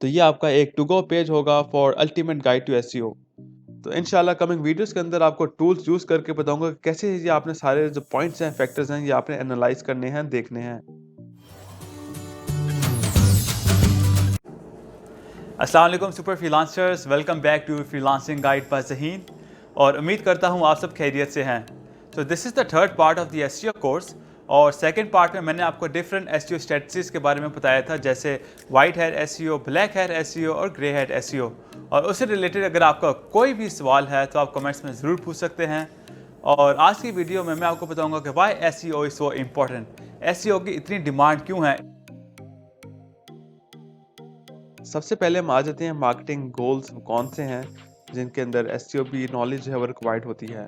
तो ये आपका एक टू गो पेज होगा for ultimate guide to SEO. तो इंशाल्लाह कमिंग वीडियोस के अंदर आपको टूल्स यूज़ करके बताऊंगा कि कैसे ये आपने सारे जो पॉइंट्स हैं, फैक्टर्स हैं, ये आपने एनालाइज करने हैं, देखने हैं। अस्सलाम वालेकुम super freelancers, welcome back to freelancing guide by Zaheen. और उम्मीद करता हूँ आप सब खैरियत से हैं। तो this is the third part of the SEO course. और सेकंड पार्ट में मैंने आपको डिफरेंट एसईओ स्ट्रेटजीज के बारे में बताया था, जैसे white hair SEO, black hair SEO और ग्रे हेयर एसईओ। और उससे रिलेटेड अगर आपका कोई भी सवाल है तो आप कमेंट्स में ज़रूर पूछ सकते हैं। और आज की वीडियो में मैं आपको बताऊँगा कि why SEO is so important, SEO की इतनी डिमांड क्यों है। सबसे पहले हम आ जाते हैं मार्केटिंग गोल्स कौन से हैं जिनके अंदर एसईओ भी नॉलेज है वो रिक्वायर्ड होती है।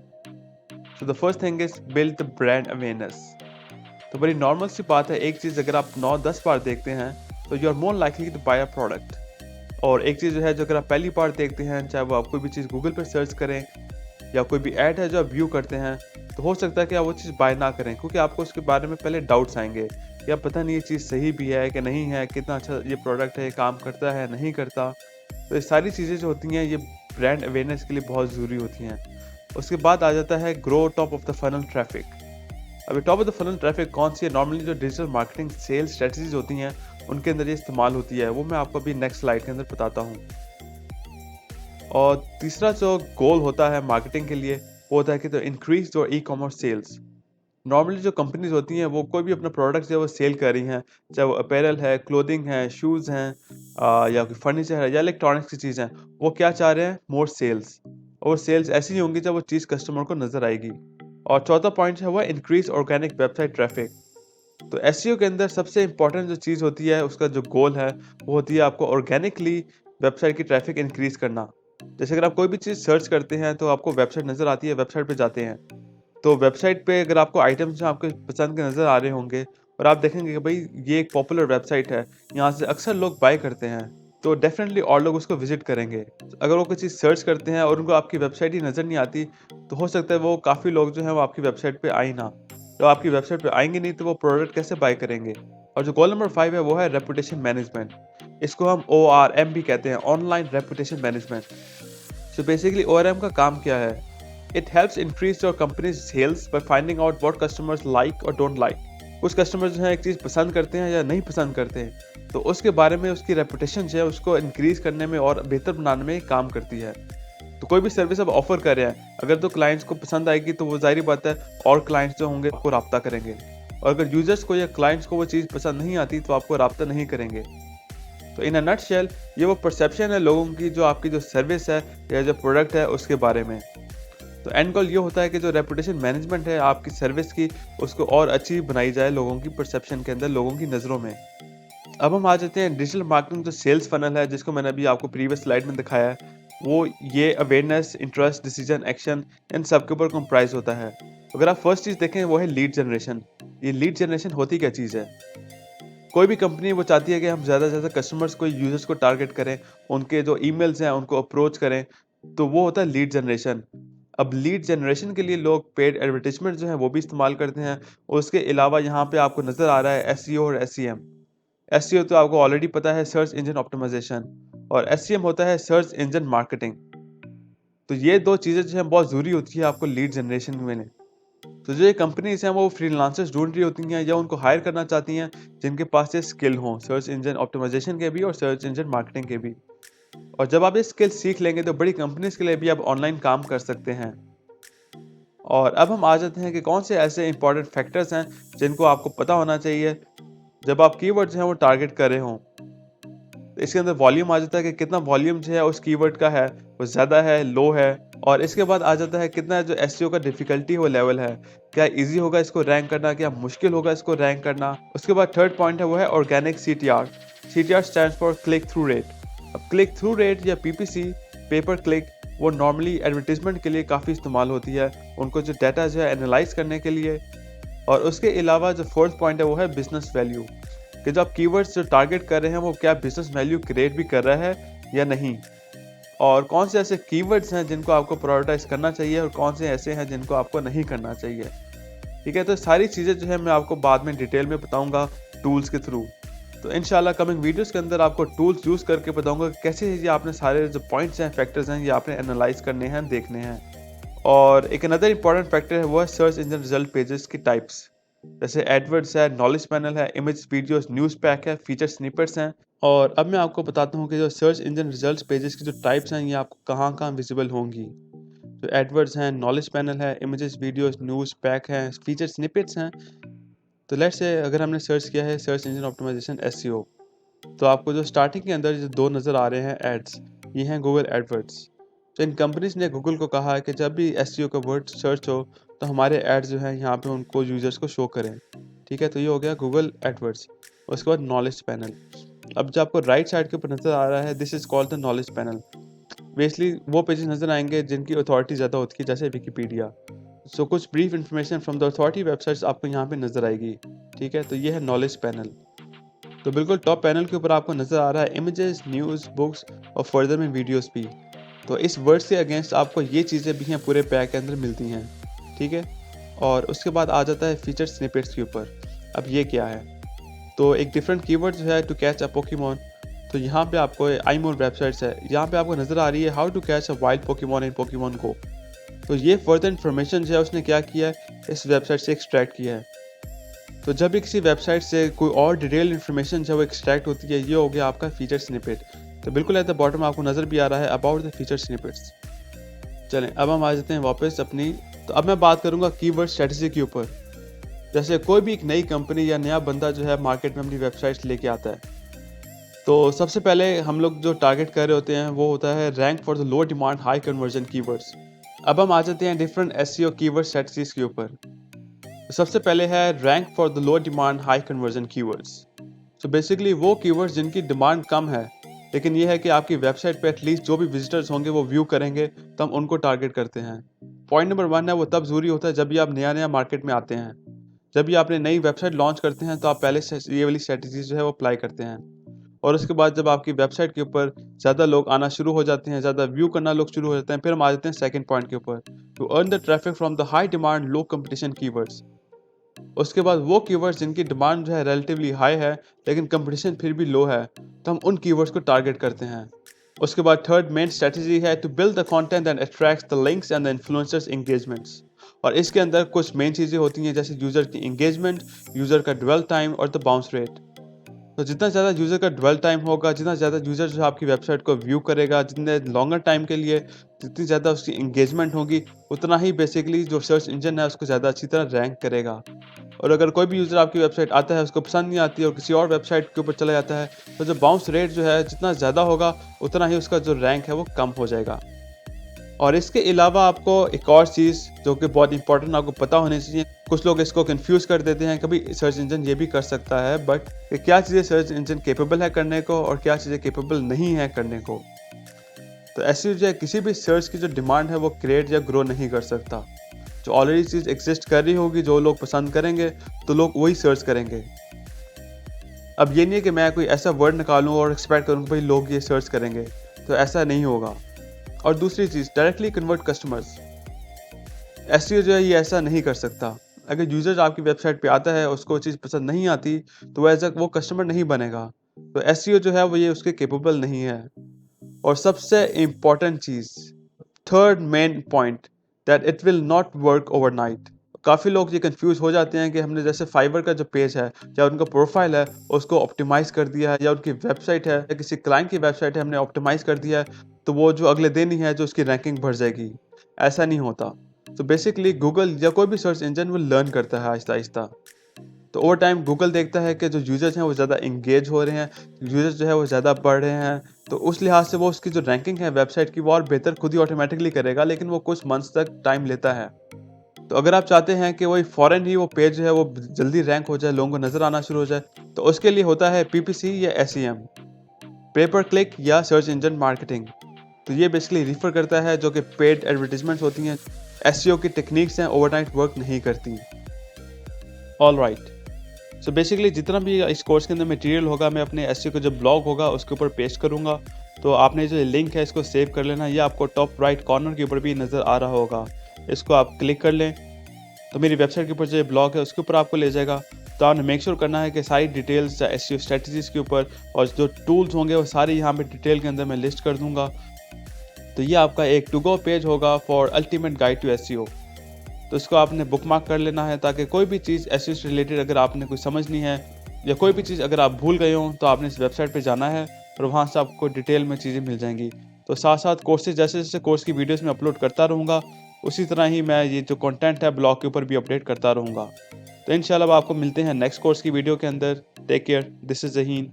So the first thing is build the brand awareness. तो बड़ी नॉर्मल सी बात है, एक चीज़ अगर आप 9-10 बार देखते हैं तो you are more likely to buy a product. और एक चीज़ जो है, जो अगर आप पहली बार देखते हैं, चाहे वो आप कोई भी चीज़ गूगल पर सर्च करें या कोई भी ऐड है जो आप व्यू करते हैं, तो हो सकता है कि आप वो चीज़ बाय ना करें, क्योंकि आपको उसके बारे में पहले डाउट्स आएंगे कि अब पता नहीं ये चीज़ सही भी है कि नहीं है, कितना अच्छा ये प्रोडक्ट है, काम करता है नहीं करता। तो ये सारी चीज़ें जो होती हैं ये ब्रांड अवेयरनेस के लिए बहुत ज़रूरी होती हैं। उसके बाद आ जाता है grow top of the funnel traffic. अभी top of the funnel traffic कौन सी है? नॉर्मली जो डिजिटल मार्केटिंग सेल्स स्ट्रेटजीज होती हैं उनके अंदर ये इस्तेमाल होती है, वो मैं आपको अभी नेक्स्ट स्लाइड के अंदर बताता हूँ। और तीसरा जो गोल होता है मार्केटिंग के लिए वो होता है कि तो increase your e commerce sales. Normally जो कंपनीज होती हैं वो कोई भी अपना प्रोडक्ट जो है वो सेल कर रही हैं, चाहे वो अपैरल है, क्लोथिंग है, शूज़ हैं, या कोई फर्नीचर है या इलेक्ट्रॉनिक्स की चीज़ हैं, वो क्या चाह रहे हैं? मोर सेल्स। और सेल्स ऐसी ही होंगी जब वो चीज़ कस्टमर को नज़र आएगी। और चौथा पॉइंट है वो इंक्रीज ऑर्गेनिक वेबसाइट ट्रैफिक। तो एसईओ के अंदर सबसे इंपॉर्टेंट जो चीज़ होती है, उसका जो गोल है वो होती है आपको ऑर्गेनिकली वेबसाइट की ट्रैफिक इंक्रीज करना। जैसे अगर आप कोई भी चीज़ सर्च करते हैं तो आपको वेबसाइट नज़र आती है, वेबसाइट पे जाते हैं, तो वेबसाइट पे अगर आपको आइटम्स जो आपके पसंद के नज़र आ रहे होंगे और आप देखेंगे कि भाई ये एक पॉपुलर वेबसाइट है, यहाँ से अक्सर लोग बाय करते हैं, तो डेफिनेटली और लोग उसको विजिट करेंगे। अगर वो कोई चीज़ सर्च करते हैं और उनको आपकी वेबसाइट ही नज़र नहीं आती, तो हो सकता है वो काफ़ी लोग जो हैं वो आपकी वेबसाइट पे आए ना। तो आपकी वेबसाइट पे आएंगे नहीं तो वो प्रोडक्ट कैसे बाय करेंगे? और जो गोल नंबर 5 है वो है रेपुटेशन मैनेजमेंट। इसको हम ORM भी कहते हैं, online reputation management. So basically ORM का काम क्या है? It helps increase your company's sales by finding out what customers like or don't like. कुछ कस्टमर जो है एक चीज़ पसंद करते हैं या नहीं पसंद करते हैं, तो उसके बारे में उसकी रेपुटेशन जो है उसको इंक्रीज करने में और बेहतर बनाने में काम करती है। तो कोई भी सर्विस आप ऑफर कर रहे हैं, अगर तो क्लाइंट्स को पसंद आएगी तो वो जाहिर बात है और क्लाइंट्स जो होंगे आपको राब्ता करेंगे। और अगर यूजर्स को या क्लाइंट्स को वो चीज़ पसंद नहीं आती तो आपको राब्ता नहीं करेंगे। तो इन अ नटशेल ये वो परसेप्शन है लोगों की जो आपकी जो सर्विस है या जो प्रोडक्ट है उसके बारे में। तो एंड गोल ये होता है कि जो रेपुटेशन मैनेजमेंट है आपकी सर्विस की, उसको और अच्छी बनाई जाए लोगों की परसेप्शन के अंदर, लोगों की नज़रों में। अब हम आ जाते हैं डिजिटल मार्केटिंग जो सेल्स फनल है, जिसको मैंने अभी आपको प्रीवियस स्लाइड में दिखाया है, वो ये अवेयरनेस, इंटरेस्ट, डिसीजन, एक्शन, इन सब के ऊपर कंप्राइज होता है। अगर आप फर्स्ट चीज़ देखें वो है लीड जनरेशन। ये लीड जनरेशन होती क्या चीज़ है? कोई भी कंपनी वो चाहती है कि हम ज़्यादा से ज़्यादा कस्टमर्स को, यूजर्स को टारगेट करें, उनके जो ईमेल्स हैं उनको अप्रोच करें, तो वो होता है लीड जनरेशन। अब लीड जनरेशन के लिए लोग पेड एडवर्टाइजमेंट जो है वो भी इस्तेमाल करते हैं। उसके अलावा यहाँ पे आपको नज़र आ रहा है एसईओ और एसईएम। एसईओ तो आपको ऑलरेडी पता है, सर्च इंजन ऑप्टिमाइजेशन, और एसईएम होता है सर्च इंजन मार्केटिंग। तो ये दो चीज़ें जो है बहुत ज़रूरी होती है आपको लीड जनरेशन में। तो जो ये कंपनीज हैं वो फ्रीलांसर्स ढूंढ रही होती हैं या उनको हायर करना चाहती हैं जिनके पास ये स्किल हो, सर्च इंजन ऑप्टिमाइजेशन के भी और सर्च इंजन मार्केटिंग के भी। और जब आप ये स्किल सीख लेंगे तो बड़ी कंपनीज के लिए भी आप ऑनलाइन काम कर सकते हैं। और अब हम आ जाते हैं कि कौन से ऐसे इंपॉर्टेंट फैक्टर्स हैं जिनको आपको पता होना चाहिए जब आप कीवर्ड जो है वो टारगेट कर रहे हों। तो इसके अंदर वॉल्यूम आ जाता है कि कितना वॉल्यूम जो है उस कीवर्ड का है, वो ज़्यादा है, लो है। और इसके बाद आ जाता है कितना जो एसईओ का डिफिकल्टी वो लेवल है, क्या इजी होगा इसको रैंक करना, क्या मुश्किल होगा इसको रैंक करना। उसके बाद थर्ड पॉइंट है वो है organic CTR। CTR stands for click through rate. अब क्लिक थ्रू रेट या PPC, पेपर क्लिक, वो नॉर्मली एडवर्टीजमेंट के लिए काफ़ी इस्तेमाल होती है, उनको जो डाटा जो है एनालाइज करने के लिए। और उसके अलावा जो फोर्थ पॉइंट है वो है बिजनेस वैल्यू, कि जो आप कीवर्ड्स जो टारगेट कर रहे हैं वो क्या बिजनेस वैल्यू क्रिएट भी कर रहा है या नहीं। और कौन से ऐसे कीवर्ड्स हैं जिनको आपको प्रायोरिटाइज करना चाहिए और कौन से ऐसे हैं जिनको आपको नहीं करना चाहिए। ठीक है, तो सारी चीज़ें जो है मैं आपको बाद में डिटेल में बताऊंगा टूल्स के थ्रू। तो इंशाल्लाह कमिंग वीडियोस के अंदर आपको टूल्स यूज़ करके बताऊंगा कि कैसे ये आपने सारे जो पॉइंट्स हैं, फैक्टर्स हैं, ये आपने एनालाइज करने हैं, देखने हैं। और एक अनदर इंपॉर्टेंट फैक्टर है वो है सर्च इंजन रिजल्ट पेजेस की टाइप्स। जैसे एडवर्ड्स है, नॉलेज पैनल है, इमेज वीडियोस, न्यूज़ पैक है, फीचर स्निपेट्स हैं। और अब मैं आपको बताता हूँ कि जो सर्च इंजन रिजल्ट पेजेस की जो टाइप्स हैं ये आपको कहाँ कहाँ विजिबल होंगी। जो एडवर्ड्स हैं, नॉलेज पैनल है, इमेजेस वीडियोस, न्यूज़ पैक हैं, फीचर स्निपेट्स हैं। तो लेट्स से अगर हमने सर्च किया है सर्च इंजन ऑप्टिमाइजेशन एसईओ, तो आपको जो स्टार्टिंग के अंदर जो दो नज़र आ रहे हैं एड्स, ये हैं गूगल एडवर्ड्स। तो इन कंपनीज ने गूगल को कहा है कि जब भी एसईओ का वर्ड सर्च हो तो हमारे एड्स जो हैं यहाँ पे उनको यूजर्स को शो करें। ठीक है, तो ये हो गया गूगल एडवर्ड्स। उसके बाद नॉलेज पैनल। अब जो आपको राइट साइड के ऊपर नज़र आ रहा है this is called the knowledge panel. Basically वो पेजेस नज़र आएंगे जिनकी अथॉरिटी ज़्यादा होती है, जैसे विकीपीडिया। सो कुछ brief information from the authority websites आपको यहाँ पे नज़र आएगी। ठीक है, तो ये है नॉलेज पैनल। तो बिल्कुल टॉप पैनल के ऊपर आपको नज़र आ रहा है इमेजेस, न्यूज़, बुक्स और फर्दर में वीडियोस भी। तो इस वर्ड के अगेंस्ट आपको ये चीज़ें भी हैं पूरे पैक के अंदर मिलती हैं। ठीक है, और उसके बाद आ जाता है फीचर स्निपेट्स के ऊपर। अब ये क्या है, तो एक डिफरेंट कीवर्ड जो है टू कैच अ पोकेमॉन। तो यहाँ पे आपको आई मोर वेबसाइट्स है, यहाँ पे आपको नज़र आ रही है how to catch a wild Pokemon in Pokemon Go. तो ये फर्दर इन्फॉर्मेशन जो है उसने क्या किया है, इस वेबसाइट से एक्सट्रैक्ट किया है। तो जब भी किसी वेबसाइट से कोई और डिटेल इन्फॉर्मेशन जो है वो एक्सट्रैक्ट होती है, ये हो गया आपका फीचर स्निपेट। तो बिल्कुल एट द बॉटम आपको नज़र भी आ रहा है अबाउट द फीचर स्निपेट्स। चलें अब हम आ जाते हैं वापस अपनी। तो अब मैं बात करूँगा कीवर्ड स्ट्रेटजी के ऊपर। जैसे कोई भी एक नई कंपनी या नया बंदा जो है मार्केट में अपनी वेबसाइट लेके आता है, तो सबसे पहले हम लोग जो टारगेट कर रहे होते हैं वो होता है rank for the low demand high conversion keywords. अब हम आ जाते हैं डिफरेंट एसईओ कीवर्ड स्ट्रेटजीज के ऊपर। तो सबसे पहले है rank for the low demand high conversion keywords. So basically वो कीवर्ड्स जिनकी डिमांड कम है, लेकिन ये है कि आपकी वेबसाइट पे एटलीस्ट जो भी विजिटर्स होंगे वो व्यू करेंगे, तो हम उनको टारगेट करते हैं। पॉइंट नंबर 1 है वो तब ज़रूरी होता है जब भी आप नया मार्केट में आते हैं। जब भी आपने नई वेबसाइट लॉन्च करते हैं तो आप पहले से ये वाली स्ट्रेटजीज जो है वो अप्लाई करते हैं। और उसके बाद जब आपकी वेबसाइट के ऊपर ज़्यादा लोग आना शुरू हो जाते हैं, ज़्यादा व्यू करना लोग शुरू हो जाते हैं, फिर हम आ जाते हैं सेकंड पॉइंट के ऊपर, to earn the traffic from the high demand low competition keywords. उसके बाद वो कीवर्ड्स जिनकी डिमांड जो है रिलेटिवली हाई है लेकिन कंपटीशन फिर भी लो है, तो हम उन कीवर्ड्स को टारगेट करते हैं। उसके बाद थर्ड मेन स्ट्रेटजी है to build the content that attracts the links and the influencers engagements. और इसके अंदर कुछ मेन चीज़ें होती हैं जैसे यूज़र की एंगेजमेंट, यूज़र का ड्वेल टाइम और द बाउंस रेट। तो जितना ज़्यादा यूज़र का ड्वेल टाइम होगा, जितना ज़्यादा यूज़र जो है आपकी वेबसाइट को व्यू करेगा, जितने लॉन्गर टाइम के लिए जितनी ज़्यादा उसकी एंगेजमेंट होगी, उतना ही बेसिकली जो सर्च इंजन है उसको ज़्यादा अच्छी तरह रैंक करेगा। और अगर कोई भी यूज़र आपकी वेबसाइट आता है उसको पसंद नहीं आती और किसी और वेबसाइट के ऊपर चला जाता है, तो जो बाउंस रेट जो है जितना ज़्यादा होगा उतना ही उसका जो रैंक है वो कम हो जाएगा। और इसके अलावा आपको एक और चीज़ जो कि बहुत इंपॉर्टेंट आपको पता होनी चाहिए, कुछ लोग इसको कंफ्यूज कर देते हैं, कभी सर्च इंजन ये भी कर सकता है, बट क्या चीज़ें सर्च इंजन कैपेबल है करने को और क्या चीज़ें कैपेबल नहीं है करने को। तो ऐसी जो है किसी भी सर्च की जो डिमांड है वो क्रिएट या ग्रो नहीं कर सकता। जो ऑलरेडी चीज़ एग्जिस्ट कर रही होगी, जो लोग पसंद करेंगे तो लोग वही सर्च करेंगे। अब ये नहीं है कि मैं कोई ऐसा वर्ड निकालूँ और एक्सपेक्ट करूँ कि भाई लोग ये सर्च करेंगे, तो ऐसा नहीं होगा। और दूसरी चीज़ डायरेक्टली कन्वर्ट कस्टमर्स, एसईओ जो है ये ऐसा नहीं कर सकता। अगर यूज़र आपकी वेबसाइट पे आता है उसको चीज़ पसंद नहीं आती तो एज वो कस्टमर नहीं बनेगा। तो एसईओ जो है वो ये उसके कैपेबल नहीं है। और सबसे important cheese, third main point, that it will not work overnight. काफ़ी लोग ये कंफ्यूज हो जाते हैं कि हमने जैसे फाइवर का जो पेज है या उनका प्रोफाइल है उसको ऑप्टिमाइज़ कर दिया है, या उनकी वेबसाइट है या किसी क्लाइंट की वेबसाइट है हमने ऑप्टिमाइज़ कर दिया है, तो वो जो अगले दिन ही है जो उसकी रैंकिंग बढ़ जाएगी। ऐसा नहीं होता। तो बेसिकली गूगल या कोई भी सर्च इंजन वो लर्न करता है आहिस्ता आहिस्ता। तो ओवर टाइम गूगल देखता है कि जो यूज़र्स हैं वो ज़्यादा इंगेज हो रहे हैं, यूज़र्स जो है वो ज़्यादा पढ़ रहे हैं, तो उस लिहाज से वो उसकी जो रैंकिंग है वेबसाइट की वो और बेहतर खुद ही ऑटोमेटिकली करेगा, लेकिन वो कुछ मंथ्स तक टाइम लेता है। तो अगर आप चाहते हैं कि वही फ़ौरन ही वो पेज जो है वो जल्दी रैंक हो जाए, लोगों को नज़र आना शुरू हो जाए, तो उसके लिए होता है पीपीसी या एसईएम, पे पर क्लिक या सर्च इंजन मार्केटिंग। तो ये बेसिकली रिफ़र करता है जो कि पेड एडवर्टीजमेंट्स होती हैं। एसईओ की टेक्निक्स हैं ओवरनाइट वर्क नहीं करती। ऑल राइट, सो बेसिकली जितना भी इस कोर्स के अंदर मटेरियल होगा मैं अपने एसईओ का जो ब्लॉग होगा उसके ऊपर पेस्ट करूँगा। तो आपने जो लिंक है इसको सेव कर लेना, ये आपको टॉप राइट कॉर्नर के ऊपर भी नज़र आ रहा होगा, इसको आप क्लिक कर लें तो मेरी वेबसाइट के ऊपर जो ब्लॉग है उसके ऊपर आपको ले जाएगा। तो आपने मेक श्योर करना है कि सारी डिटेल्स एसईओ स्ट्रेटजीज़ के ऊपर और जो टूल्स होंगे वो सारे यहाँ पे डिटेल के अंदर मैं लिस्ट कर दूँगा। तो ये आपका एक टू गो पेज होगा for ultimate guide to SEO. तो इसको आपने बुकमार्क कर लेना है ताकि कोई भी चीज़ एसईओ से रिलेटेड अगर आपने कोई समझनी है या कोई भी चीज़ अगर आप भूल गए हो तो आपने इस वेबसाइट पे जाना है और वहाँ से आपको डिटेल में चीज़ें मिल जाएंगी। तो साथ साथ कोर्सेज जैसे जैसे कोर्स की वीडियोस में अपलोड करता रहूँगा, उसी तरह ही मैं ये जो कंटेंट है ब्लॉग के ऊपर भी अपडेट करता रहूँगा। तो इंशाल्लाह आपको मिलते हैं नेक्स्ट कोर्स की वीडियो के अंदर। Take care, this is ज़हीन।